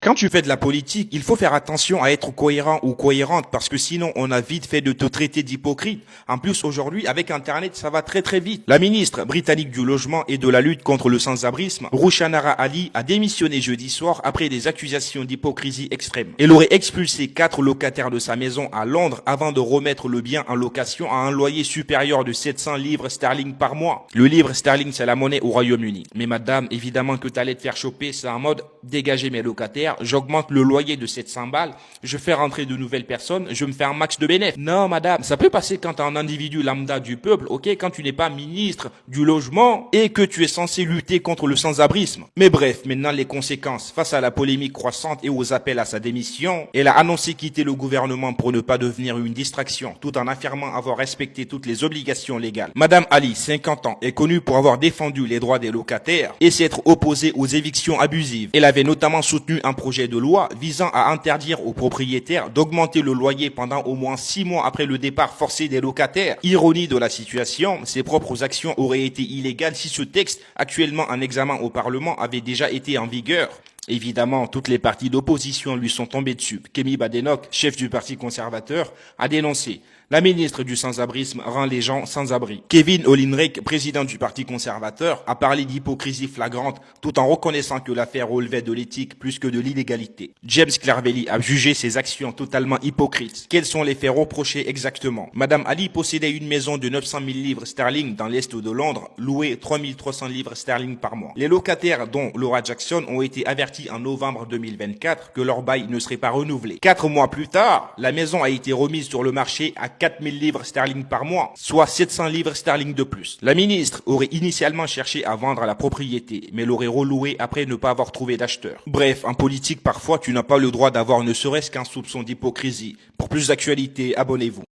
Quand tu fais de la politique, il faut faire attention à être cohérent ou cohérente parce que sinon on a vite fait de te traiter d'hypocrite. En plus aujourd'hui avec Internet ça va très très vite. La ministre britannique du logement et de la lutte contre le sans-abrisme, Rushanara Ali, a démissionné jeudi soir après des accusations d'hypocrisie extrême. Elle aurait expulsé 4 locataires de sa maison à Londres avant de remettre le bien en location à un loyer supérieur de 700 livres sterling par mois. Le livre sterling c'est la monnaie au Royaume-Uni. Mais madame, évidemment que t'allais te faire choper, c'est en mode dégager mes locataires. J'augmente le loyer de 700 balles, je fais rentrer de nouvelles personnes, je me fais un max de bénéfices. Non, madame, ça peut passer quand tu es un individu lambda du peuple, ok, quand tu n'es pas ministre du logement et que tu es censé lutter contre le sans-abrisme. Mais bref, maintenant les conséquences. Face à la polémique croissante et aux appels à sa démission, elle a annoncé quitter le gouvernement pour ne pas devenir une distraction, tout en affirmant avoir respecté toutes les obligations légales. Madame Ali, 50 ans, est connue pour avoir défendu les droits des locataires et s'être opposée aux évictions abusives. Elle avait notamment soutenu un projet de loi visant à interdire aux propriétaires d'augmenter le loyer pendant au moins 6 mois après le départ forcé des locataires. Ironie de la situation, ses propres actions auraient été illégales si ce texte, actuellement en examen au Parlement, avait déjà été en vigueur. Évidemment, toutes les partis d'opposition lui sont tombées dessus. Kemi Badenoch, chef du Parti conservateur, a dénoncé. La ministre du sans-abrisme rend les gens sans abri. Kevin Olinrek, président du Parti conservateur, a parlé d'hypocrisie flagrante tout en reconnaissant que l'affaire relevait de l'éthique plus que de l'illégalité. James Clervelly a jugé ces actions totalement hypocrites. Quels sont les faits reprochés exactement? Madame Ali possédait une maison de 900 000 livres sterling dans l'est de Londres, louée 3 300 livres sterling par mois. Les locataires, dont Laura Jackson, ont été avertis en novembre 2024 que leur bail ne serait pas renouvelé. 4 mois plus tard, la maison a été remise sur le marché à 4 000 livres sterling par mois, soit 700 livres sterling de plus. La ministre aurait initialement cherché à vendre la propriété, mais l'aurait relouée après ne pas avoir trouvé d'acheteur. Bref, en politique, parfois, tu n'as pas le droit d'avoir ne serait-ce qu'un soupçon d'hypocrisie. Pour plus d'actualités, abonnez-vous.